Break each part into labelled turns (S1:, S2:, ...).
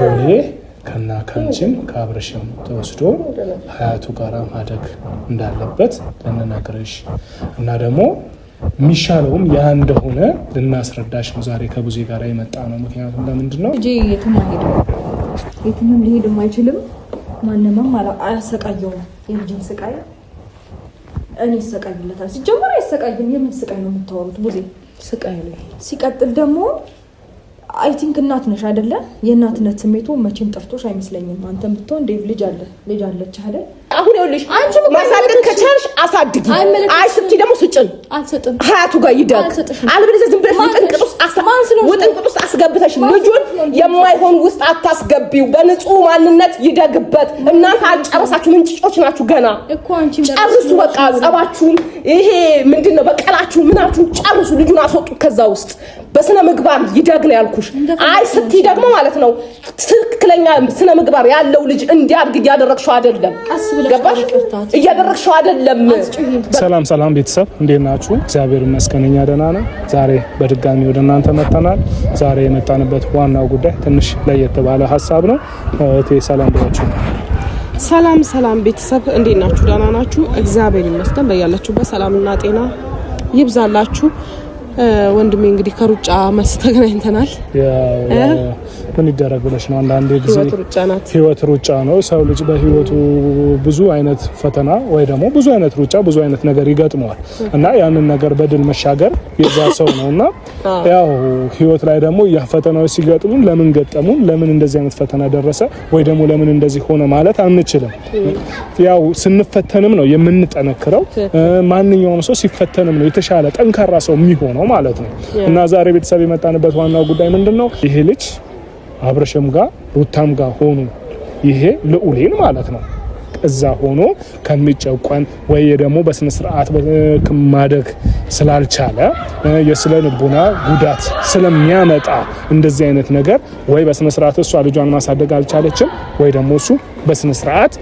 S1: ሎሌ ከና ካንቺም ከአብረሽም ተወስዶ ሀያቱ ጋራ ማደግ እንዳለበት ልንነግርሽ እና ደግሞ ሚሻለውም ያ እንደሆነ ልናስረዳሽ ነው ዛሬ ከቡዜ ጋር የመጣ ነው። ምክንያቱም ለምንድን ነው
S2: ልጄ የትም ሊሄድም አይችልም። ማንንም አያሰቃየውም። የልጅን ስቃይ እኔ ሰቃይለታል። ሲጀመር አይሰቃይም። የምን ስቃይ ነው የምታወሩት? ቡዜ ስቃይ ነው። ሲቀጥል ደግሞ አይ ቲንክ እናት ነሽ አይደለ? የእናትነት ስሜቱ መቼም ጠፍቶሽ አይመስለኝም። አንተም ብትሆን ዴቭ ልጅ አለች አይደል?
S3: አሁን ይኸውልሽ ማሳደግ ከቻልሽ አሳድጊ። አይ ስትይ ደግሞ ስጭን
S2: አልሰጥም።
S3: ሀያቱ ጋር ይደግ። አልበለዚያ ዝም ብለሽ ውጥንቅጡስ አስገብተሽ ልጁን የማይሆን ውስጥ አታስገቢው። በንጹህ ማንነት ይደግበት። እናንተ አልጨረሳችሁ፣ ምንጭጮች ናችሁ ገና
S2: እኮ። አንቺ
S3: ጨርሱ በቃ ጸባችሁን፣ ይሄ ምንድነው በቀላችሁ ምናችሁ ጨርሱ። ልጁን አስወጡ ከዛ ውስጥ። በስነ ምግባር ይደግ ነው ያልኩሽ። አይ ስትይ ደግሞ ማለት ነው ትክክለኛ ስነ ምግባር ያለው ልጅ እንዲያድግ እያደረግሽው አይደለም። ገባሽ? እያደረግሽው አይደለም።
S1: ሰላም ቤተሰብ እንዴት ናችሁ? እግዚአብሔር ይመስገን እኛ ደህና ነን። ዛሬ በድጋሚ ወደ እናንተ መጣናል። ዛሬ የመጣንበት ዋናው ጉዳይ ትንሽ ለየት ባለ ሀሳብ ነው። እቴ ሰላም ብላችሁ።
S4: ሰላም ቤተሰብ እንዴት ናችሁ? ደህና ናችሁ? እግዚአብሔር ይመስገን። በያላችሁበት ሰላምና ጤና ይብዛላችሁ። ወንድሜ እንግዲህ ከሩጫ መልስ ተገናኝተናል። ምን ይደረግ ብለሽ ነው? አንዳንዴ ጊዜ ህይወት ሩጫ ነው። ሰው ልጅ በህይወቱ ብዙ አይነት ፈተና ወይ ደግሞ ብዙ አይነት ሩጫ ብዙ አይነት ነገር ይገጥመዋል እና ያንን ነገር በድል መሻገር የዛ ሰው ነውና ያው ህይወት ላይ ደግሞ ፈተናዎች ሲገጥሙን ለምን ገጠሙን፣ ለምን እንደዚህ አይነት ፈተና ደረሰ ወይ ደግሞ ለምን እንደዚህ ሆነ ማለት አንችልም። ያው ስንፈተንም ነው የምንጠነክረው። ማንኛውም ሰው ሲፈተንም ነው የተሻለ ጠንካራ ሰው የሚሆነው ማለት ነው። እና ዛሬ ቤተሰብ የመጣንበት ዋናው ጉዳይ ምንድነው? ይሄ ልጅ አብረሽም ጋር ሩታም ጋር ሆኖ ይሄ ልዑሌን ማለት ነው እዛ ሆኖ ከሚጨቆን ወይ ደግሞ በስነ ስርዓት ማደግ ስላልቻለ የስነ ልቦና ጉዳት ስለሚያመጣ እንደዚህ አይነት ነገር ወይ በስነ ስርዓት እሷ ልጇን ማሳደግ አልቻለችም ወይ ደግሞ እሱ በስነ ስርዓት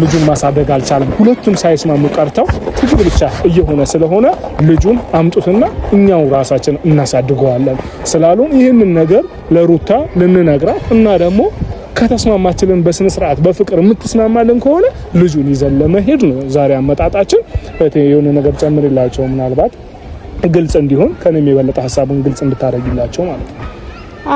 S4: ልጁን ማሳደግ አልቻለም። ሁለቱም ሳይስማሙ ቀርተው ትግል ብቻ እየሆነ ስለሆነ ልጁን አምጡትና እኛው ራሳችን እናሳድገዋለን ስላሉን ይህንን ነገር ለሩታ ልንነግራት እና ደግሞ ከተስማማችልን በስነ ስርዓት በፍቅር የምትስማማልን ከሆነ ልጁን ይዘን ለመሄድ ነው ዛሬ አመጣጣችን። የሆነ ነገር ጨምርላቸው ምናልባት ግልጽ እንዲሆን ከኔም የበለጠ ሐሳቡን ግልጽ እንድታረግላቸው ማለት ነው።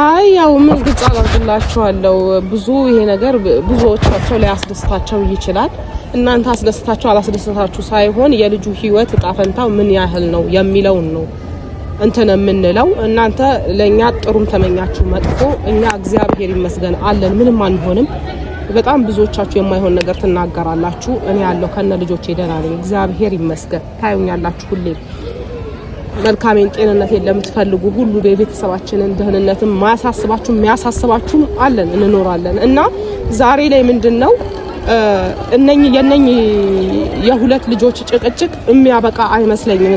S4: አይ ያው ምን ግልጽ አድርግላችኋለሁ። ብዙ ይሄ ነገር ብዙዎቻቸው ላይ አስደስታቸው ይችላል። እናንተ አስደስታችሁ አላስደስታችሁ ሳይሆን የልጁ ህይወት እጣ ፈንታው ምን ያህል ነው የሚለውን ነው እንትን የምንለው። እናንተ ለኛ ጥሩም ተመኛችሁ መጥፎ፣ እኛ እግዚአብሔር ይመስገን አለን፣ ምንም አንሆንም። በጣም ብዙዎቻችሁ የማይሆን ነገር ትናገራላችሁ። እኔ ያለው ከነ ልጆቼ ደህና ነኝ፣ እግዚአብሔር ይመስገን። ታዩኛላችሁ ሁሌ መልካሜን ጤንነቴን ለምትፈልጉ ሁሉ በቤተሰባችንን ደህንነትን ማያሳስባችሁ የሚያሳስባችሁ አለን፣ እንኖራለን። እና ዛሬ ላይ ምንድነው የነኝ የሁለት ልጆች ጭቅጭቅ የሚያበቃ አይመስለኝም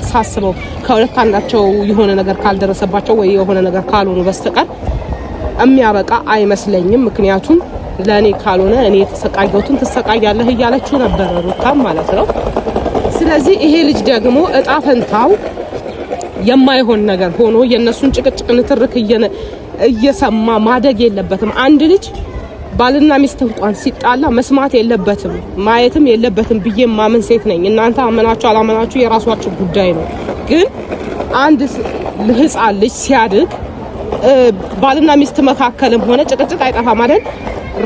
S4: ሳስበው። ከሁለት አንዳቸው የሆነ ነገር ካልደረሰባቸው ወይ የሆነ ነገር ካልሆኑ በስተቀር የሚያበቃ አይመስለኝም። ምክንያቱም ለኔ ካልሆነ እኔ ተሰቃየሁትን ትሰቃያለህ እያለችው ነበር ሩታም ማለት ነው። ስለዚህ ይሄ ልጅ ደግሞ እጣ ፈንታው የማይሆን ነገር ሆኖ የነሱን ጭቅጭቅ ንትርክ እየሰማ ማደግ የለበትም። አንድ ልጅ ባልና ሚስት እንኳን ሲጣላ መስማት የለበትም ማየትም የለበትም ብዬ ማመን ሴት ነኝ። እናንተ አመናችሁ አላመናችሁ የራሳችሁ ጉዳይ ነው። ግን አንድ ህፃን ልጅ ሲያድግ ባልና ሚስት መካከልም ሆነ ጭቅጭቅ አይጠፋም አይደል?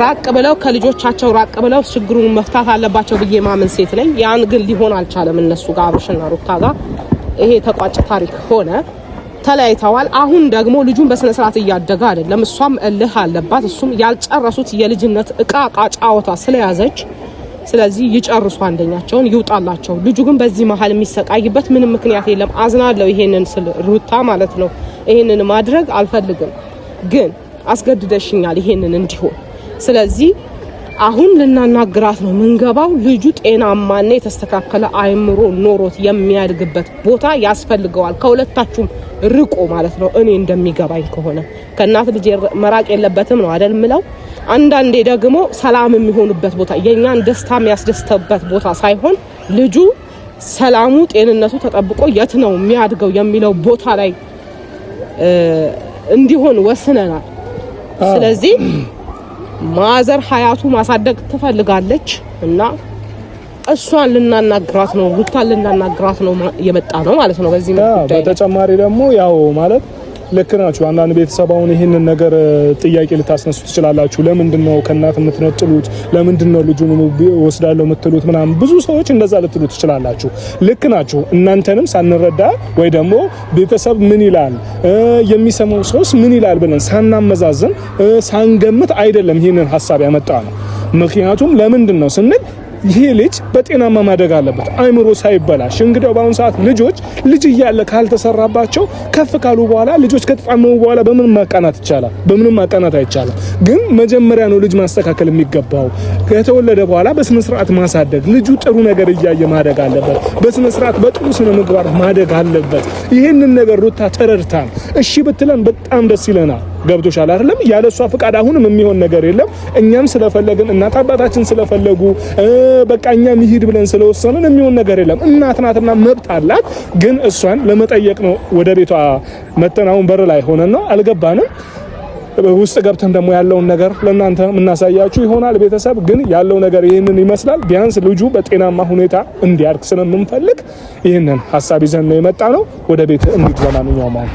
S4: ራቅ ብለው ከልጆቻቸው ራቅ ብለው ችግሩን መፍታት አለባቸው ብዬ ማመን ሴት ነኝ። ያን ግን ሊሆን አልቻለም። እነሱ ጋር አብርሽና ሩታ ጋር ይሄ ተቋጭ ታሪክ ሆነ፣ ተለያይተዋል። አሁን ደግሞ ልጁን በስነ ስርዓት እያደገ አይደለም። እሷም እልህ አለባት፣ እሱም ያልጨረሱት የልጅነት እቃ ጫወታ ስለያዘች፣ ስለዚህ ይጨርሱ፣ አንደኛቸውን ይውጣላቸው። ልጁ ግን በዚህ መሀል የሚሰቃይበት ምንም ምክንያት የለም። አዝናለሁ ይሄንን ስለ ሩታ ማለት ነው። ይሄንን ማድረግ አልፈልግም፣ ግን አስገድደሽኛል ይሄንን እንዲሆን። ስለዚህ አሁን ልናናግራት ነው ምንገባው። ልጁ ጤናማና የተስተካከለ አይምሮ ኖሮት የሚያድግበት ቦታ ያስፈልገዋል። ከሁለታችሁም ርቆ ማለት ነው። እኔ እንደሚገባኝ ከሆነ ከእናት ልጅ መራቅ የለበትም ነው አይደል ምለው። አንዳንዴ ደግሞ ሰላም የሚሆንበት ቦታ፣ የኛን ደስታ የሚያስደስተበት ቦታ ሳይሆን ልጁ ሰላሙ ጤንነቱ ተጠብቆ የት ነው የሚያድገው የሚለው ቦታ ላይ እንዲሆን ወስነናል። ስለዚህ ማዘር ሀያቱ ማሳደግ ትፈልጋለች እና እሷን ልናናግራት ነው ሩታን ልናናግራት ነው የመጣ ነው ማለት ነው። በዚህ ጉዳይ
S1: በተጨማሪ ደግሞ ያው ማለት ልክ ናችሁ። አንዳንድ ቤተሰባውን ይህንን ነገር ጥያቄ ልታስነሱ ትችላላችሁ። ለምንድን ነው ከእናት የምትነጥሉት? ለምንድን ነው ልጁን ወስዳለሁ የምትሉት? ምናምን ብዙ ሰዎች እንደዛ ልትሉ ትችላላችሁ። ልክ ናችሁ። እናንተንም ሳንረዳ ወይ ደግሞ ቤተሰብ ምን ይላል የሚሰማው ሰውስ ምን ይላል ብለን ሳናመዛዝን ሳንገምት አይደለም ይህንን ሀሳብ ያመጣ ነው። ምክንያቱም ለምንድን ነው ስንል ይሄ ልጅ በጤናማ ማደግ አለበት፣ አይምሮ ሳይበላሽ። እንግዲያው በአሁኑ ሰዓት ልጅ እያለ ካልተሰራባቸው ከፍ ካሉ በኋላ ልጆች ከተጣመሙ በኋላ በምን ማቃናት ይቻላል? በምንም ማቃናት አይቻልም። ግን መጀመሪያ ነው ልጅ ማስተካከል የሚገባው። ከተወለደ በኋላ በስነ ስርዓት ማሳደግ፣ ልጁ ጥሩ ነገር እያየ ማደግ አለበት። በስነ ስርዓት በጥሩ ስነ ምግባር ማደግ አለበት። ይህንን ነገር ሩታ ተረድታን እሺ ብትለን በጣም ደስ ይለናል። ገብቶሻል አይደለም? ያለሷ ፍቃድ አሁንም የሚሆን ነገር የለም። እኛም ስለፈለግን እናት አባታችን ስለፈለጉ በቃ እኛም ይሄድ ብለን ስለወሰንን የሚሆን ነገር የለም። እናት ናትና መብት አላት። ግን እሷን ለመጠየቅ ነው ወደ ቤቷ መተን አሁን በር ላይ ሆነን ነው አልገባንም። ውስጥ ገብተን ደግሞ ያለውን ነገር ለእናንተ የምናሳያችሁ ይሆናል። ቤተሰብ ግን ያለው ነገር ይህንን ይመስላል። ቢያንስ ልጁ በጤናማ ሁኔታ እንዲያድግ ስለምንፈልግ ይህንን ሀሳብ ይዘን ነው የመጣ ነው። ወደ ቤት እንሂድ። ለማንኛውም አሁን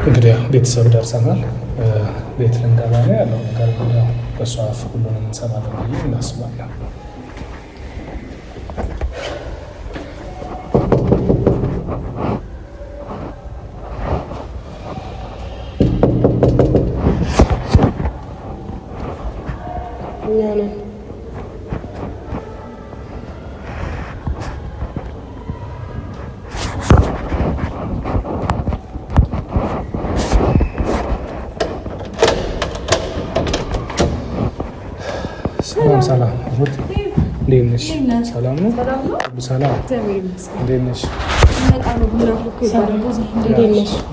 S1: እንግዲህ ቤተሰብ ደርሰናል። ቤት ልንገባ ነው ያለው ነገር በሷ አፍ ሁሉንም እንሰማለን ብዬ እናስባለን። ሰላም ሩት፣ እንዴት ነሽ? ሰላም ነው? ሰላም እንዴት ነሽ?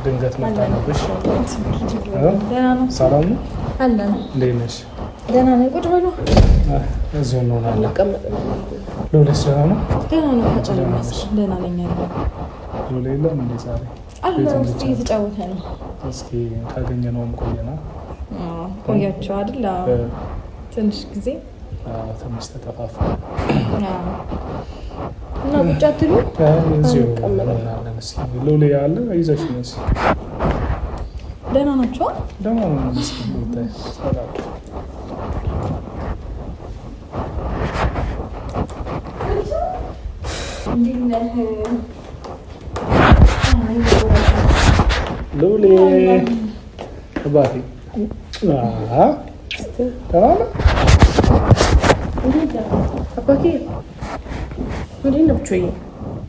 S1: ድንገት መጣንብሽ። ሰላም ነው? እንዴት ነሽ?
S2: ደህና ነኝ። ቁጭ በሉ።
S1: እዚሁ እንሆናለን። ሎሌስ ደህና ነው?
S2: ደህና ነው። ደህና ነኝ።
S1: ሎሌ የለም እንዴ ዛሬ?
S2: አለ ውስጥ እየተጫወተ ነው።
S1: እስኪ ካገኘነውም ቆየና
S2: ቆያቸው አይደል? ትንሽ ጊዜ
S1: ትንሽ ተጠፋፋ
S2: እና ቁጭ አትሉ?
S1: እዚሁ እንሆናለን። እስኪ ሎሌ ያለ ይዘሽ ነው። እስኪ
S2: ደህና ናቸው?
S1: ደህና ነው። እስኪ እንታይ ሰላም ሎሌ ባቲ ተማም
S3: አባቴ እንዴት ነው? ብቻዬ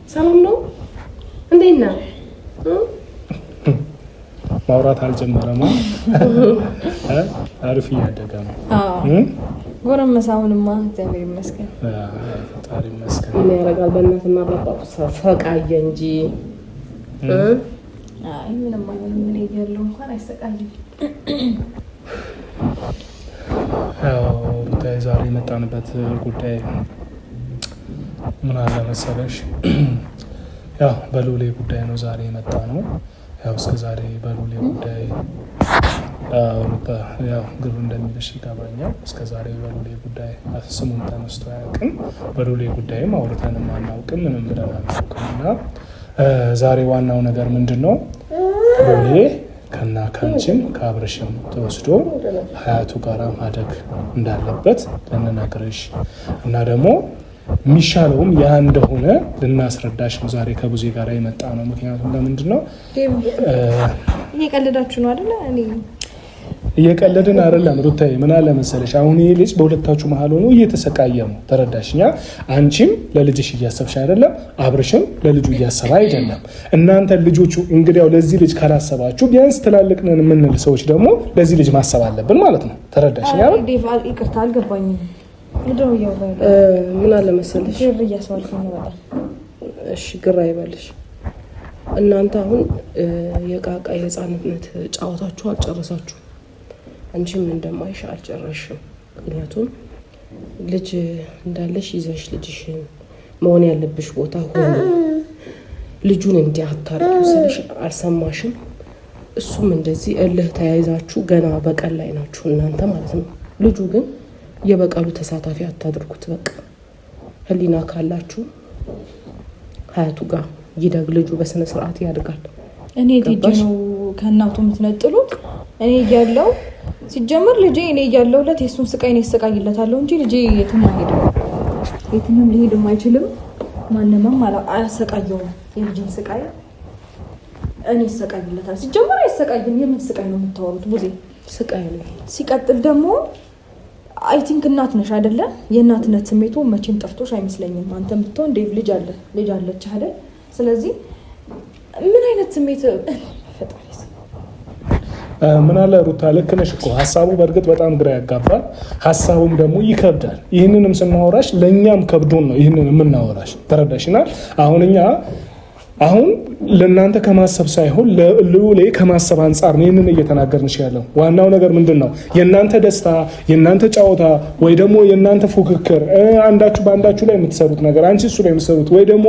S3: ሰላም ነው? እንዴት ነህ?
S1: ማውራት አልጀመረም። አሪፍ እያደገ ነው።
S2: ጎረመሳውንማ እግዚአብሔር ይመስገን፣
S1: ፈጣሪ ይመስገን።
S3: ምን ያደርጋል? በእናትና በአባቱ ሰቃየ እንጂ
S2: አይ ምንም አይሆንም። ምን ይያለው እንኳን አይሰቃይም።
S1: ያው ዛሬ የመጣንበት ጉዳይ ምን አለ መሰለሽ፣ ያው በሎሌ ጉዳይ ነው ዛሬ የመጣ ነው። ያው እስከ ዛሬ በሎሌ ጉዳይ ያው ግሩ እንደሚልሽ ይገባኛል። እስከ ዛሬ በሎሌ ጉዳይ ስሙን ተነስቶ አያውቅም። በሎሌ ጉዳይም አውርተንም አናውቅም፣ ምንም ብለን አናውቅም። እና ዛሬ ዋናው ነገር ምንድን ነው? ሎሌ ከና ካንቺም ከአብረሽም ተወስዶ ሀያቱ ጋራ ማደግ እንዳለበት ልንነግርሽ እና ደግሞ የሚሻለውም ያ እንደሆነ ልናስረዳሽ ነው ዛሬ ከቡዜ ጋር የመጣ ነው። ምክንያቱም ለምንድን ነው
S2: እየቀለዳችሁ ነው አይደለ? እኔ
S1: እየቀለድን አይደለም ሩታዬ። ምን አለ መሰለሽ፣ አሁን ይሄ ልጅ በሁለታችሁ መሀል ሆኖ እየተሰቃየ ነው። ተረዳሽኛ? አንቺም ለልጅሽ እያሰብሽ አይደለም፣ አብርሽም ለልጁ እያሰበ አይደለም። እናንተ ልጆቹ እንግዲያው ለዚህ ልጅ ካላሰባችሁ ቢያንስ ትላልቅ ነን የምንል ሰዎች ደግሞ ለዚህ ልጅ ማሰብ አለብን ማለት ነው። ተረዳሽኛ?
S2: ይቅርታ አልገባኝም።
S3: ምን አለ መሰለሽ፣ እሺ ግራ ይበልሽ። እናንተ አሁን የቃቃ የህፃንነት ጫወታችሁ አልጨረሳችሁ። አንቺም እንደማይሽ አልጨረሽም። ምክንያቱም ልጅ እንዳለሽ ይዘሽ ልጅሽን መሆን ያለብሽ ቦታ ሁሉ ልጁን እንዲያታርቂው ስልሽ አልሰማሽም። እሱም እንደዚህ እልህ ተያይዛችሁ ገና በቀል ላይ ናችሁ እናንተ ማለት ነው። ልጁ ግን የበቀሉ ተሳታፊ አታድርጉት። በቃ ህሊና ካላችሁ ሀያቱ ጋር ይደግ። ልጁ በስነ ስርዓት ያድጋል።
S2: እኔ ዲዲ ነው ከእናቱ የምትነጥሉት። እኔ እያለሁ ሲጀመር ልጄ እኔ እያለሁለት የሱን ስቃይ ነው ይሰቃይለታለሁ እንጂ ልጄ የትም አይሄድም፣ የትም ሊሄድም አይችልም። ማንንም አያሰቃየውም። የልጄን ስቃይ እኔ ይሰቃይለታል። ሲጀመር አይሰቃይም። የምን ስቃይ ነው የምታወሩት? ቡዜ
S3: ስቃይ ነው።
S2: ሲቀጥል ደግሞ አይ ቲንክ እናት ነሽ አይደለ? የእናትነት ስሜቱ መቼም ጠፍቶሽ አይመስለኝም። አንተም ብትሆን ዴቭ ልጅ አለች አይደል? ስለዚህ ምን አይነት ስሜት ፈጣሪስ
S1: ምን አለ ሩታ፣ ልክ ነሽ እኮ ሀሳቡ በእርግጥ በጣም ግራ ያጋባል። ሀሳቡም ደግሞ ይከብዳል። ይህንንም ስናወራሽ ለእኛም ከብዶን ነው ይህንን የምናወራሽ። ተረዳሽናል? አሁን ለእናንተ ከማሰብ ሳይሆን ለልዑሌ ከማሰብ አንጻር ነው ይህንን እየተናገርንሽ ያለው። ዋናው ነገር ምንድን ነው? የእናንተ ደስታ፣ የእናንተ ጨዋታ ወይ ደግሞ የእናንተ ፉክክር፣ አንዳችሁ በአንዳችሁ ላይ የምትሰሩት ነገር፣ አንቺ እሱ ላይ የምትሰሩት ወይ ደግሞ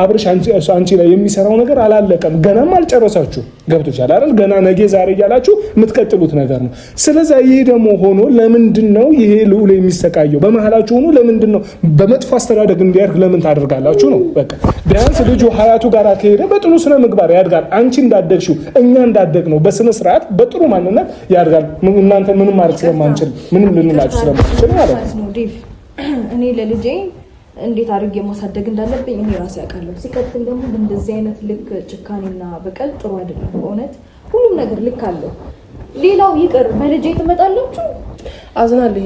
S1: አብርሽ አንቺ ላይ የሚሰራው ነገር አላለቀም። ገናም አልጨረሳችሁ። ገብቶሻል አይደል? ገና ነገ ዛሬ እያላችሁ የምትቀጥሉት ነገር ነው። ስለዚህ ይሄ ደግሞ ሆኖ ለምንድን ነው ይሄ ልዑሌ የሚሰቃየው? በመሀላችሁ ሆኖ ለምንድን ነው በመጥፎ አስተዳደግ እንዲያድግ ለምን ታደርጋላችሁ ነው? በቃ ቢያንስ ልጁ ሀያቱ ጋር ከሄደ በጥሩ ስነ ምግባር ያድጋል። አንቺ እንዳደግሽው እኛ እንዳደግ ነው በስነ ስርዓት በጥሩ ማንነት ያድጋል። እናንተ ምንም ማድረግ ስለማንችል ምንም ልንላችሁ ስለማንችል ማለት ነው።
S2: ዴቭ እኔ ለልጄ እንዴት አድርጌ ማሳደግ እንዳለብኝ እኔ ራሴ ያውቃለሁ። ሲቀጥል ደግሞ እንደዚህ አይነት ልክ ጭካኔና በቀል ጥሩ አይደለም። በእውነት ሁሉም ነገር ልክ አለው። ሌላው ይቅር በልጄ ትመጣላችሁ።
S3: አዝናለሁ።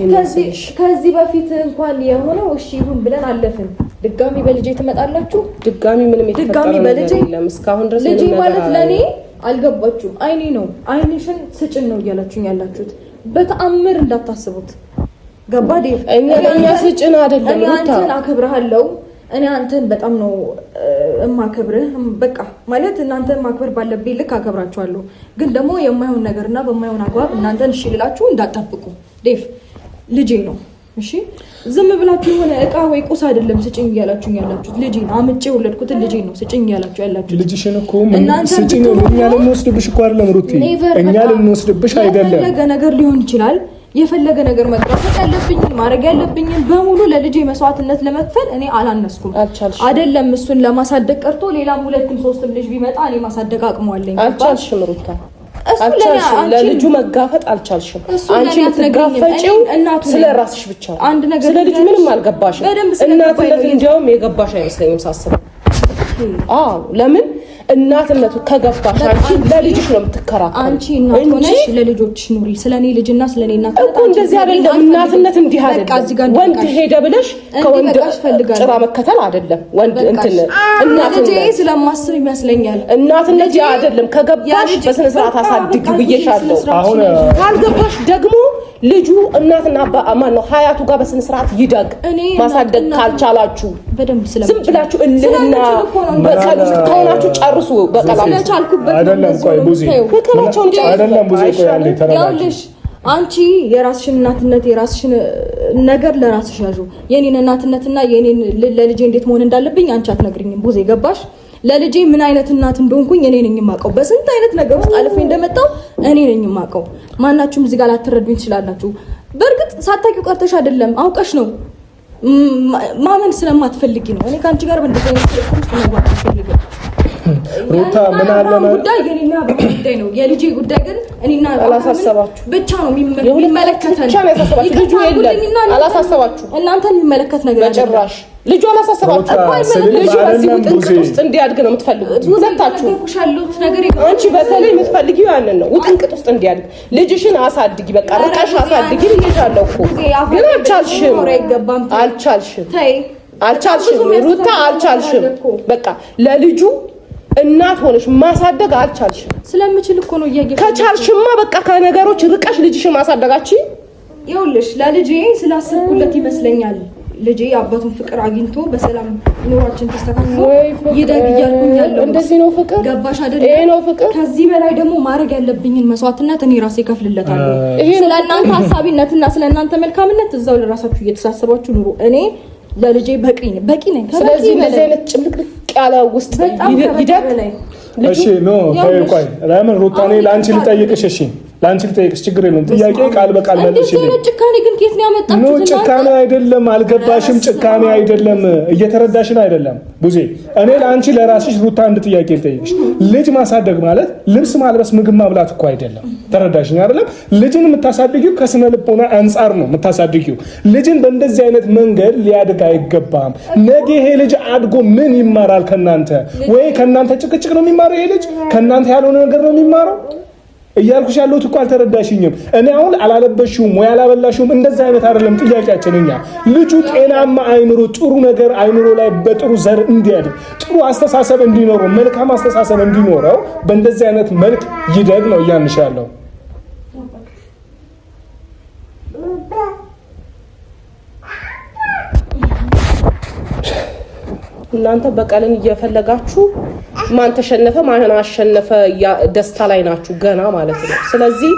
S2: ከዚህ በፊት እንኳን የሆነው እሺ ይሁን ብለን አለፍን። ድጋሚ በልጄ ትመጣላችሁ።
S3: ድጋሚ ምንም የተፈጠረ ነገር የለም እስካሁን ድረስ።
S2: ልጄ ማለት ለኔ አልገባችሁም። አይኔ ነው። አይንሽን ስጭን ነው እያላችሁኝ ያላችሁት። በተአምር እንዳታስቡት። ገባ ዴቭ?
S3: እኛ ስጭን አይደለም።
S2: እኔ አንተን አከብርሃለሁ። እኔ አንተን በጣም ነው እማከብርህ። በቃ ማለት እናንተን ማክበር ባለብኝ ልክ አከብራችኋለሁ። ግን ደግሞ የማይሆን ነገርና በማይሆን አግባብ እናንተን እሺ ልላችሁ እንዳትጠብቁ። ዴቭ ልጄ ነው። እሺ ዝም ብላችሁ የሆነ እቃ ወይ ቁስ አይደለም ስጭኝ እያላችሁ ያላችሁት። ልጄ ነው አምጬ ወለድኩትን ልጄ ነው ስጭኝ እያላችሁ ያላችሁት።
S1: ልጅሽን እኮ ስጭኝ ነው። እኛ ልንወስድብሽ እኮ አይደለም ሩቲ፣ እኛ ልንወስድብሽ አይደለም።
S2: የፈለገ ነገር ሊሆን ይችላል። የፈለገ ነገር መግባት ያለብኝን ማድረግ ያለብኝን በሙሉ ለልጄ መስዋዕትነት ለመክፈል እኔ አላነስኩም። አይደለም እሱን ለማሳደግ ቀርቶ ሌላም ሁለትም ሶስትም ልጅ ቢመጣ እኔ ማሳደግ አቅሙ አለኝ።
S3: አልቻልሽም ሩታ፣ ለልጁ መጋፈጥ አልቻልሽም። አንቺ የምትጋፈጪው ስለ ራስሽ ብቻ ነው። አንድ ነገር ስለ ልጁ ምንም አልገባሽም። እናትነት እንዲያውም የገባሽ አይመስለኝም ሳስበው። ለምን እናትነቱ ከገባሽ አንቺ ለልጅሽ ነው የምትከራከሪው።
S2: አንቺ እናት ሆነሽ ለልጆችሽ ኑሪ። ስለኔ ልጅና ስለኔ እናት
S3: እኮ እንደዚህ አይደለም። እናትነት እንዲህ አይደለም። ወንድ ሄደ ብለሽ ከወንድ ጭራ መከተል አይደለም። ወንድ እንትን
S2: እናትነት ስለማስብ ይመስለኛል።
S3: እናትነት ያ አይደለም። ከገባሽ በስነ ስርዓት አሳድግ ብዬሻለሁ። አሁን ካልገባሽ ደግሞ ልጁ እናትና ማን ነው ሀያቱ ጋር በስነ ስርዓት ይደግ። ማሳደግ ካልቻላችሁ ዝም ብላችሁ እልህና በቀል ውስጥ ከሆናችሁ ጨርሱ።
S1: አይደለም ቆይ ቡዜ አይደለም ቡዜ ቆይ አንዴ ተረጋግሽ።
S2: አንቺ የራስሽን እናትነት የራስሽን ነገር ለራስሽ ያዡ። የኔን እናትነትና የኔን ለልጄ እንዴት መሆን እንዳለብኝ አንቺ አትነግሪኝም ቡዜ። ገባሽ? ለልጄ ምን አይነት እናት እንደሆንኩኝ እኔ ነኝ የማውቀው። በስንት አይነት ነገር ውስጥ አልፌ እንደመጣው እኔ ነኝ የማውቀው። ማናችሁም እዚህ ጋር ላትረዱኝ ትችላላችሁ። በእርግጥ ሳታውቂው ቀርተሽ አይደለም አውቀሽ ነው። ማመን ስለማትፈልጊ ነው። እኔ ካንቺ ጋር በእንደዚህ አይነት ውስጥ መግባት አልፈልግም።
S1: ሩታ ምን አለ
S2: ጉዳይ የኔና ጉዳይ ነው። የልጄ ጉዳይ ግን እኔና
S3: አላሳሰባችሁ
S2: ብቻ ነው የሚመለከተን።
S3: ልጁ የለም አላሳሰባችሁ።
S2: እናንተን የሚመለከት ነገር
S3: በጭራሽ ልጁ አላሳሰባችሁ። ልጁ በዚህ ውጥንቅጥ ውስጥ እንዲያድግ ነው የምትፈልጉት ሁለታችሁ። አንቺ በተለይ የምትፈልጊው ያንን ነው፣ ውጥንቅጥ ውስጥ እንዲያድግ። ልጅሽን አሳድጊ፣ በቃ ርቀሽ አሳድጊ ብዬሻለሁ እኮ ግን አልቻልሽም። አልቻልሽም ሩታ፣ አልቻልሽም። በቃ ለልጁ እናት ሆነሽ ማሳደግ አልቻልሽም።
S2: ስለምችል እኮ ነው እያየሽ።
S3: ከቻልሽማ በቃ ከነገሮች ርቀሽ ልጅሽን ማሳደጋችሁ።
S2: ይኸውልሽ ለልጄ ስላሰብኩለት ይመስለኛል ልጄ አባቱን ፍቅር አግኝቶ በሰላም ኑሯችን ተስተካክሎ ይደግ እያልኩኝ ያለው።
S3: እንደዚህ ነው ፍቅር።
S2: ገባሽ አይደል?
S3: ይሄ ነው ፍቅር።
S2: ከዚህ በላይ ደግሞ ማድረግ ያለብኝን መስዋዕትነት እኔ ራሴ ከፍልለታለሁ። ስለእናንተ ሀሳቢነትና ስለእናንተ መልካምነት እዛው ለራሳችሁ እየተሳሰባችሁ ኑሩ። እኔ ለልጄ በቂ ነኝ።
S3: ስለዚህ በዚህ አይነት ጭምልቅልቅ ያለ ውስጥ ይደግ
S1: እሺ ኖ ቆይ ለምን ሩታኔ ላንቺ ልጠይቅሽ እሺ ላንቺ ልጠይቅሽ ችግር የለም ጥያቄ ቃል በቃል መልሽ
S2: እንዴ ጭካኔ ግን ከየት ነው ያመጣችሁት
S1: ኖ ጭካኔ አይደለም አልገባሽም ጭካኔ አይደለም እየተረዳሽን አይደለም ቡዜ እኔ ላንቺ ለራስሽ ሩታ አንድ ጥያቄ ልጠይቅሽ ልጅ ማሳደግ ማለት ልብስ ማልበስ ምግብ ማብላት እኮ አይደለም ተረዳሽኝ አይደለም ልጅን የምታሳድጊው ከስነ ልቦና አንፃር ነው የምታሳድጊው ልጅን በእንደዚህ አይነት መንገድ ሊያድግ አይገባም ነገ ይሄ ልጅ አድጎ ምን ይማራል ከናንተ ወይ ከናንተ ጭቅጭቅ ነው የሚማረው ይሄ ልጅ ከናንተ ያልሆነ ነገር ነው የሚማረው እያልኩሽ ያለሁት እኮ አልተረዳሽኝም እኔ አሁን አላለበሽውም ወይ አላበላሽውም እንደዛ አይነት አይደለም ጥያቄያችን እኛ ልጁ ጤናማ አይምሮ ጥሩ ነገር አይምሮ ላይ በጥሩ ዘር እንዲያድግ ጥሩ አስተሳሰብ እንዲኖረው መልካም አስተሳሰብ እንዲኖረው በእንደዚህ አይነት መልክ ይደግ ነው እያልንሽ ያለው
S3: እናንተ በቀልን እየፈለጋችሁ ማን ተሸነፈ ማን አሸነፈ ደስታ ላይ ናችሁ ገና ማለት ነው ስለዚህ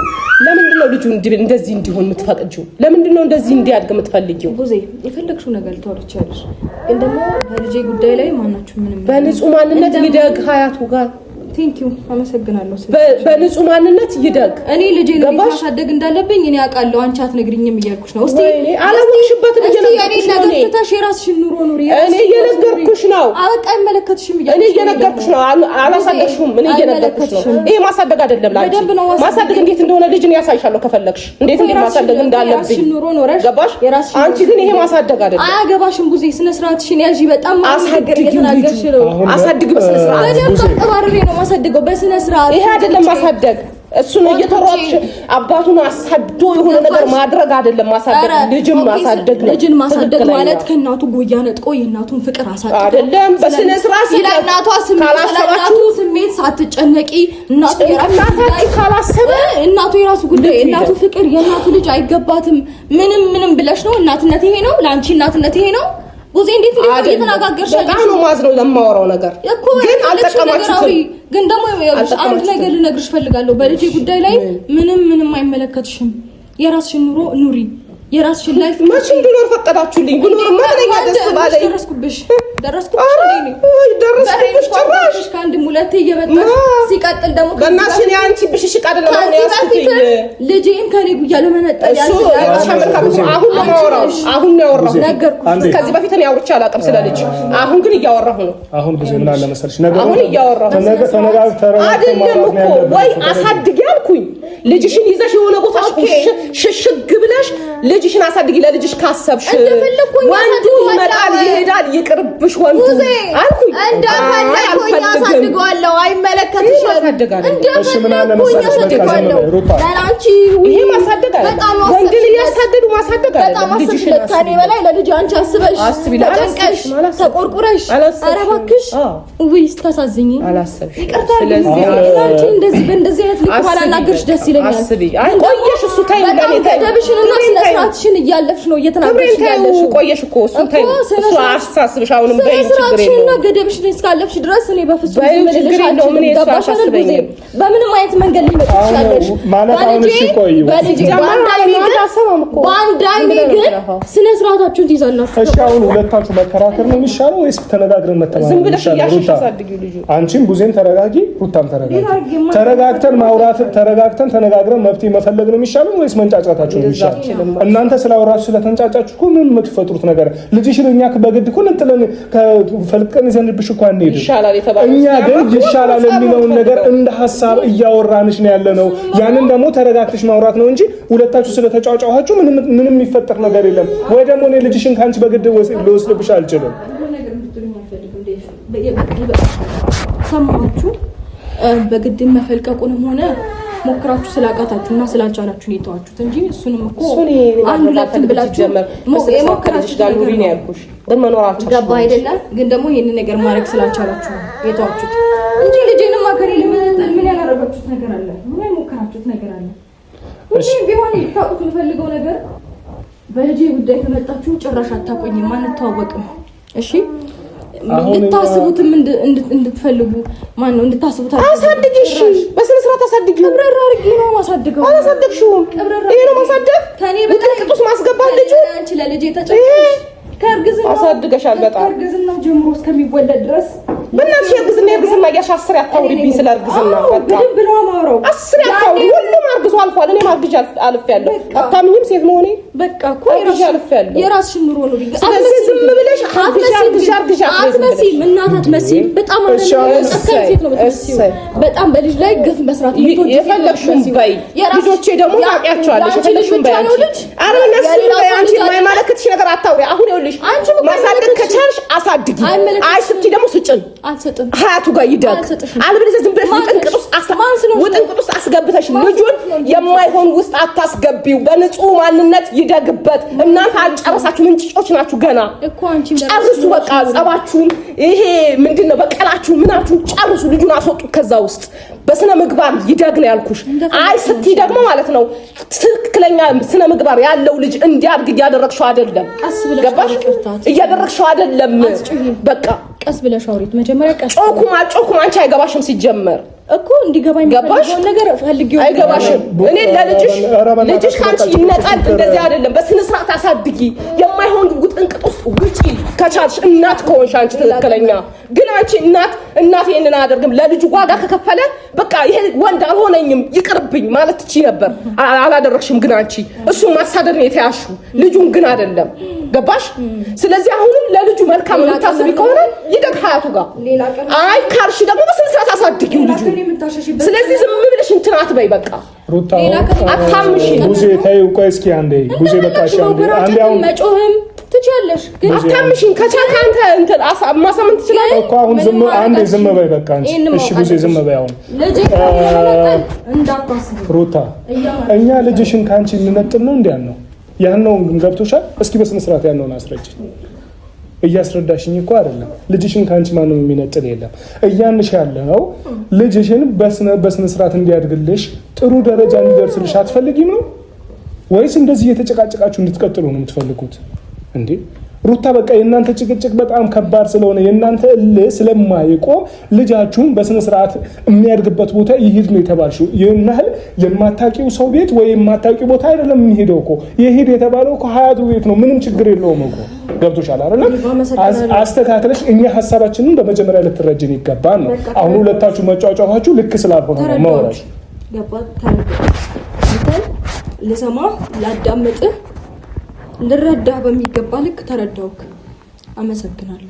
S3: ለምንድን ነው ልጁ እንደዚህ እንዲሆን የምትፈቅጂው ለምንድን ነው እንደዚህ እንዲያድግ የምትፈልጊው
S2: ቡዜ የፈለግሽው ነገር ልታወሪቻለሽ ግን ደግሞ በልጄ ጉዳይ ላይ ማናችሁ ምንም
S3: በንጹህ ማንነት ይደግ ሀያቱ ጋር
S2: ቴንክ ዩ አመሰግናለሁ
S3: በንጹህ ማንነት ይደግ
S2: እኔ ልጄ ማሳደግ እንዳለብኝ እኔ አውቃለሁ አንቺ አትነግሪኝም እያልኩሽ ነው እስቲ
S3: አላወቅሽበትም
S2: እየነገርኩሽ የራስሽን ኑሮ ኑሪ
S3: እኔ እየነገርኩሽ ነው
S2: አበቃ አይመለከትሽም
S3: እኔ እየነገርኩሽ ነው አላሳደግሽም እኔ እየነገርኩሽ ነው ይሄ ማሳደግ አይደለም ላንቺ ማሳደግ እንዴት እንደሆነ ልጅን ያሳይሻለሁ ከፈለግሽ እንዴት ማሳደግ እንዳለብኝ ገባሽ አንቺ ግን ይሄ ማሳደግ አይደለም
S2: አያገባሽም ቡዜ ስነ ስርዓትሽን ያዢ በጣም ማሳደግ እየተናገርሽ ነው
S3: አሳድግ በስነ ስርዓት
S2: ነው ማሳደገው በስነ ስርዓት
S3: ይሄ አይደለም ማሳደግ እሱ ነው እየተሯጥሽ አባቱን አሳዶ የሆነ ነገር ማድረግ አይደለም ማሳደግ ልጅን ማሳደግ
S2: ማለት ከእናቱ ጎያ ነጥቆ የእናቱን ፍቅር አሳደግ
S3: አይደለም በስነ ስርዓት
S2: ለእናቷ ስሜት ሳትጨነቂ እናቱ የራሱ ጉዳይ እናቱ ፍቅር የእናቱ ልጅ አይገባትም ምንም ብለሽ ነው እናትነት ይሄ ነው ለአንቺ እናትነት ይሄ ነው ቡዜ እንዴት እየተናገርሽ
S3: በጣም ነው ማዝነው ለማወራው ነገር ግን አልተቀማችሁትም
S2: ግን ደግሞ አንድ ነገር ልነግርሽ ፈልጋለሁ በልጄ ጉዳይ ላይ ምንም አይመለከትሽም የራስሽን ኑሮ ኑሪ የራስሽን ላይፍ
S3: መቼ እንድኖር ፈቀዳችሁልኝ ብኖር ማለኛ ደስ ባለኝ
S2: ደረስኩብሽ
S3: ጭራሽ
S2: ከአንድም ሁለቴ እየመጣሽ ሲቀጥል ደግሞ
S3: በእናትሽ አንቺ ብሽሽቅ አይደለም አሁን ያስኩትኝ
S2: ልጄን ከኔ ጉያ ለመነጠል
S3: አሁን ነው ያወራሁት ከዚህ በፊት እኔ አውርቼ አላውቅም ስለ ልጅ አሁን ግን እያወራሁ ነው
S1: አሁን ብዙ ምን አለ መሰልሽ ነገር
S3: አሁን እያወራሁ አይደለም እኮ ወይ አሳድጊ አልኩኝ ልጅሽን ይዘሽ የሆነ ቦታ ሽሽግ ብለሽ ልጅሽን አሳድጊ ለልጅሽ ካሰብሽ ወንዱ ይመጣል ይሄዳል ይቅርብሽ ወንዱ አልኩኝ
S2: እንደፈለኩኝ አሳድገዋለሁ አይመለከትሽም
S1: እሺ ምን አለ መሰለሽ በቃ ሩታ
S2: ለአንቺ
S3: ይሄ ማሳደግ አይደለም ወንድን እያሳደዱ ማሳደግ አይደለም ልጅሽን
S2: ከኔ በላይ ለልጅ አንቺ ተጨንቀሽ ተቆርቁረሽ ኧረ እባክሽ ውይስ ታሳዝኝ
S3: አላሰብሽ
S2: ስለዚህ አንቺ እንደዚህ በእንደዚህ አይነት ልክ ባላናገርሽ ደስ ይለኛል
S3: አስቢ አይ ቆየሽ እሱ ታይ
S2: ገደብሽንና ስነ ስርዓትሽን እያለፍሽ ነው እየተናገርሽ ያለሽ
S3: ቆየሽ እኮ እሱ ታይ እሱ አሳስብሽ አሁንም በይ ችግር
S2: የለውም ገደብሽን እስካለፍሽ ድረስ እኔ በፍጹም
S3: ችግር የለውም ምን ያሳስበኝ
S2: በምንም አይነት መንገድ ሊመጣ ይችላል
S1: ማለት አሁን እሺ ቆይ
S2: በልጅ ባንድ አይኔ ግን ስነ ስርዓታችሁን ትይዛላችሁ
S1: እሺ አሁን ሁለታችሁ መከራከር ነው የሚሻለው ወይስ ተነጋግረን መተማመን ነው የሚሻለው ሩታ አንቺም ቡዜን ተረጋጊ ሩታም ተረጋግተን ማውራት ተረጋግተን ተነጋግረን መፍትሄ መፈለግ ነው የሚሻለው ወይስ መንጫጫታችሁ ነው የሚሻለው እናንተ ስላወራችሁ ስለተንጫጫችሁ እኮ ምን የምትፈጥሩት ነገር ልጅሽን እኛ በግድ እኮ እንጥለን ከፈልቀን ዘንድብሽ እኮ አንሄድም እኛ ግን ይሻላል የሚለውን ነገር እንደ ሐሳብ እያወራንሽ ነው ያለነው ያንን ደግሞ ተረጋግተሽ ማውራት ነው እንጂ ሁለታችሁ ስለተጫጫዋችሁ ምንም የሚፈጠር ነገር የለም ወይ ደግሞ እኔ ልጅሽን ካንቺ በግድ ልወስድብሽ አልችልም
S2: ሰማችሁ በግድ መፈልቀቁንም ሆነ ሞክራችሁ ስላቃታችሁና ስላልቻላችሁ ነው የተዋችሁት እንጂ እሱንም እኮ አንድ ሁለት ብላችሁ
S3: ሞክራችሁ ጋር ኑሪ ነው ያልኩሽ በመኖራችሁ
S2: ገባ አይደለም ግን ደግሞ ይሄን ነገር ማድረግ ስላልቻላችሁ ነው የተዋችሁት እንጂ ልጄንም አከሬ ለመነጠል ምን ያላረጋችሁት ነገር አለ ምን ያሞከራችሁት ነገር አለ እሺ ቢሆን ይታቁት የምፈልገው ነገር በልጄ ጉዳይ ከመጣችሁ ጭራሽ አታቆኝም አንተዋወቅም እሺ እንድታስቡትም እንድትፈልጉ ማን ነው እንድታስቡት
S3: አሳድጊሽ በስነ ስርዓት አሳድጊ
S2: ቀብረራ አርጊ ነው ማሳደገው
S3: አላሳደግሽውም ይሄ ነው ማሳደግ
S2: ከኔ
S3: በቅጥቅጡስ ማስገባት ልጅ
S2: አንቺ ለልጄ ተጨቅሽ ከእርግዝና
S3: አሳድገሻል በጣም
S2: ከእርግዝና ጀምሮ እስከሚወለድ ድረስ
S3: በእናትሽ የእርግዝና እያሻስር ያታውሪብኝ ስለ እርግዝና በቃ
S2: ብሎ ማውራው
S3: አስር ያታውሪ ሁሉም አርግዞ አልፏል። እኔ ማርግዣ አልፌያለሁ። አታምኝም ሴት መሆኔ
S2: በቃ እኮ
S3: አርግዣ አልፌያለሁ።
S2: የራስሽን ኑሮ ነው ቢገ
S3: ስለዚህ ዝም ብለሽ አርግዣ
S2: አትመሲም እናት አትመሲም። በጣም ሴት ነው የምትመስይው። በጣም በልጅ ላይ ግፍ መስራት
S3: የፈለግሽውን በይ። ልጆቼ ደግሞ ታውቂያቸዋለሽ። የፈለግሽውን በይ አንቺ። ኧረ እነሱ በይ አንቺ የማይመለከትሽ ነገር አታውሪ። አሁን ይኸውልሽ ማሳደግ ከቻልሽ አሳድጊ። አይ ስትይ ደግሞ ስጭን
S2: አልሰጥም።
S3: ሀያቱ ጋር ይደግ። አልበለዚያ ዝም ብለሽ ውጥንቅጥ ውስጥ አስገብተሽ ልጁን የማይሆን ውስጥ አታስገቢው። በንጹህ ማንነት ይደግበት። እናንተ አልጨረሳችሁ ምንጭጮች ናችሁ ገና
S2: እኮ አንቺ
S3: ጨርሱ። በቃ ጸባችሁን ይሄ ምንድነው በቀላችሁ ምናችሁ ጨርሱ። ልጁን አስወጡት ከዛ ውስጥ በስነ ምግባር ይደግ ነው ያልኩሽ። አይ ስትይ ደግሞ ማለት ነው ትክክለኛ ስነ ምግባር ያለው ልጅ እንዲያድግ እያደረግሽው አይደለም። ገባሽ? እያደረግሽው አይደለም። በቃ
S2: ቀስ ብለሽ አውሪት መጀመሪያ። ቀስ
S3: ጮኩም አንቺ አይገባሽም ሲጀመር
S2: እኮ እንዲገባኝ የሚፈልገው ነገር ፈልጊው
S3: አይገባሽም። እኔ ለልጅሽ ካንቺ ይነጣል እንደዚህ አይደለም። በስነ ስርዓት አሳድጊ። የማይሆን ውጥንቅጥ ውስጥ ውጪ ከቻልሽ እናት ከሆንሽ አንቺ ትክክለኛ። ግን አንቺ እናት ይሄንን አያደርግም። ለልጁ ዋጋ ከከፈለ በቃ ይሄ ወንድ አልሆነኝም ይቅርብኝ ማለት ትችይ ነበር። አላደረግሽም። ግን አንቺ እሱን ማሳደድ ነው የተያሽው፣ ልጁን ግን አይደለም። ገባሽ? ስለዚህ አሁንም ለልጁ መልካም የምታስቢ ከሆነ ይደግ ሀያቱ ጋር። አይ ካልሽ ደግሞ በስነ ስርዓት አሳድጊው ልጁ። ስለዚህ ዝም ብለሽ እንትን አትበይ። በቃ
S1: ሩታ
S3: አታምሽ።
S1: ጉዜ ታዩ። ቆይ እስኪ አንዴ ጉዜ በቃ አንዴ አሁን
S2: መጮህም ትችያለሽ፣ ግን
S3: አታምሽኝ። ከቻልክ አንተ እንትን ማሳመን ትችላለህ
S1: እኮ። አሁን ዝም በይ በቃ አንቺ። እሺ ጉዜ ዝም በይ አሁን። ሩታ እኛ ልጅሽን ካንቺ እንነጥል ነው እንዴ? ያነው ግን ገብቶሻል? እስኪ በስነ ስርዓት ያነውን አስረጅ። እያስረዳሽኝ እኮ አይደለም። ልጅሽን ካንቺ ማንም የሚነጥል የለም። እያንሽ ያለው ልጅሽን በስነ ስርዓት እንዲያድግልሽ ጥሩ ደረጃ እንዲደርስልሽ አትፈልጊም ነው ወይስ እንደዚህ እየተጨቃጨቃችሁ እንድትቀጥሉ ነው የምትፈልጉት እንዴ? ሩታ በቃ የእናንተ ጭቅጭቅ በጣም ከባድ ስለሆነ የእናንተ እልህ ስለማይቆም ልጃችሁን በስነ ስርዓት የሚያድግበት ቦታ ይሄድ ነው የተባልሽው። ይህናል የማታውቂው ሰው ቤት ወይ የማታውቂው ቦታ አይደለም የሚሄደው እኮ። ይሄድ የተባለው እኮ ሀያቱ ቤት ነው። ምንም ችግር የለውም እኮ። ገብቶሻል አይደል? አስተካክለሽ እኛ ሀሳባችንን በመጀመሪያ ልትረጅን ይገባል ነው። አሁን ሁለታችሁ መጫወቻችሁ ልክ ስላልሆነ ነው ማውራሽ።
S2: ገባት? ተረዳህ? ልሰማ ላዳምጥህ ልረዳህ በሚገባ ልክ ተረዳውክ። አመሰግናለሁ።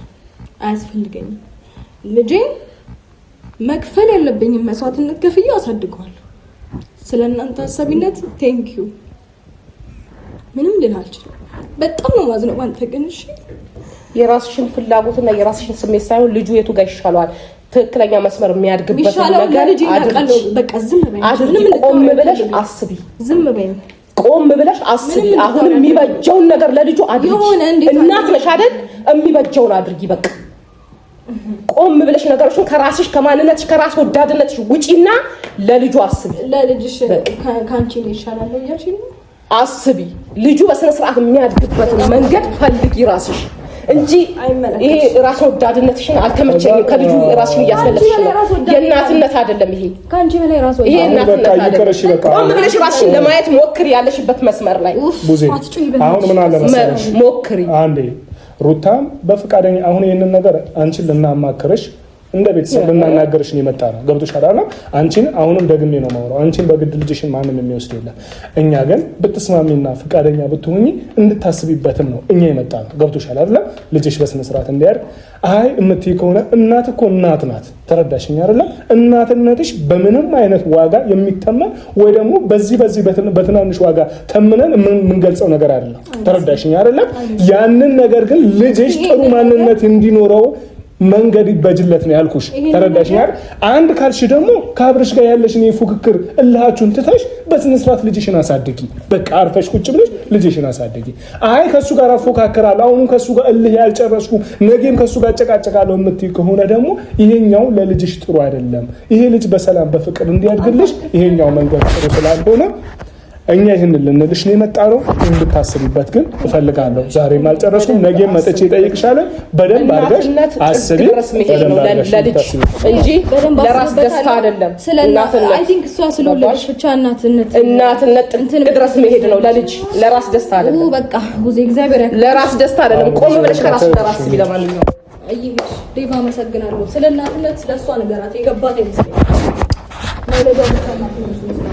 S2: አያስፈልገኝም። ልጄን መክፈል ያለብኝን መስዋዕትነት ከፍዬ አሳድገዋለሁ። ስለእናንተ ሀሳቢነት ቴንክ ዩ። ምንም ልል አልችልም። በጣም ነው ማዝነው አንተ ግን። እሺ
S3: የራስሽን ፍላጎትና የራስሽን ስሜት ሳይሆን ልጁ የቱ ጋር ይሻለዋል ትክክለኛ መስመር የሚያድግበት ነገር አድርጊ።
S2: በቃ ዝም በይ።
S3: ቆም ብለሽ አስቢ።
S2: ዝም በይ።
S3: ቆም ብለሽ አስቢ። አሁን የሚበጀውን ነገር ለልጁ አድርጊ። እናት ነሽ አይደል? የሚበጀውን አድርጊ። በቃ ቆም ብለሽ ነገሮችን ከራስሽ ከማንነትሽ ከራስ ወዳድነትሽ ውጪና ለልጁ አስቢ።
S2: ለልጅሽ ካንቺ ነው ይሻላል እያልሽ ነው?
S3: አስቢ። ልጁ በስነ ስርዓት የሚያድግበትን መንገድ ፈልጊ ራስሽ እንጂ ይሄ ራስ ወዳድነትሽን አልተመቸኝም። ከልጁ ራስሽን እያስፈለግሽ ነው። የእናትነት አይደለም ይሄ።
S2: ካንቺ በላይ ራስ
S3: ይሄ እናትነት አይደለም። ቆም ብለሽ ራስሽን ለማየት ሞክሪ። ያለሽበት መስመር ላይ
S1: ቡዜ አሁን ምን አለ መሰለሽ
S3: ሞክሪ
S1: አንዴ። ሩታም በፍቃደኛ አሁን ይሄንን ነገር አንቺን ልናማክርሽ እንደ ቤተሰብ ልናናገርሽ ነው የመጣ ነው። ገብቶሻል አይደል? አንቺን አሁንም ደግሜ ነው የማወራው። አንቺን በግድ ልጅሽን ማንም የሚወስድ የለም። እኛ ግን ብትስማሚና ፍቃደኛ ብትሆኚ እንድታስቢበትም ነው እኛ የመጣ ነው። ገብቶሻል አይደል? ልጅሽ በስነ ስርዓት እንዲያድግ አይ እምትይ ከሆነ እናት እኮ እናት ናት። ተረዳሽኝ አይደል? እናትነትሽ በምንም አይነት ዋጋ የሚተመን ወይ ደግሞ በዚህ በትናንሽ ዋጋ ተምነን የምንገልጸው ነገር አይደለም። ተረዳሽኝ አይደል? ያንን ነገር ግን ልጅሽ ጥሩ ማንነት እንዲኖረው መንገድ ይበጅለት ነው ያልኩሽ። ተረዳሽኛል? አንድ ካልሽ ደግሞ ከአብርሽ ጋር ያለሽን የፉክክር እልሃችሁን ትተሽ በስነ ስርዓት ልጅሽን አሳድጊ። በቃ አርፈሽ ቁጭ ብለሽ ልጅሽን አሳድጊ። አይ ከሱ ጋር አፎካከራለሁ አሁንም ከሱ ጋር እልህ ያልጨረስኩ ነገም ከሱ ጋር ጨቃጨቃለሁ የምትይ ከሆነ ደግሞ ይሄኛው ለልጅሽ ጥሩ አይደለም። ይሄ ልጅ በሰላም በፍቅር እንዲያድግልሽ ይሄኛው መንገድ ጥሩ ስላልሆነ እኛ ይህንን ልንልሽ ነው የመጣነው። እንድታስቢበት ግን እፈልጋለሁ። ዛሬም አልጨረስኩም፣ ነገም መጥቼ እጠይቅሻለሁ። በደንብ አድርገሽ አስቢ። በደንብ አድርገሽ
S3: እንጂ ለራስ ደስታ አይደለም።
S2: አይ ቲንክ እሷ ስለወለደች ብቻ
S3: እናትነት ድረስ መሄድ ነው ለልጅ፣ ለራስ ደስታ አይደለም።
S2: በቃ ጉዜ እግዚአብሔር ያክል
S3: ለራስ ደስታ አይደለም። ቆም ብለሽ ከራስ ለራስ ቢ ለማንኛውም
S2: አይይሽ ዴቫ አመሰግናለሁ። ስለ እናትነት ስለሷ ንገራት። የገባት ይመስለኛል ነው ለዶክተር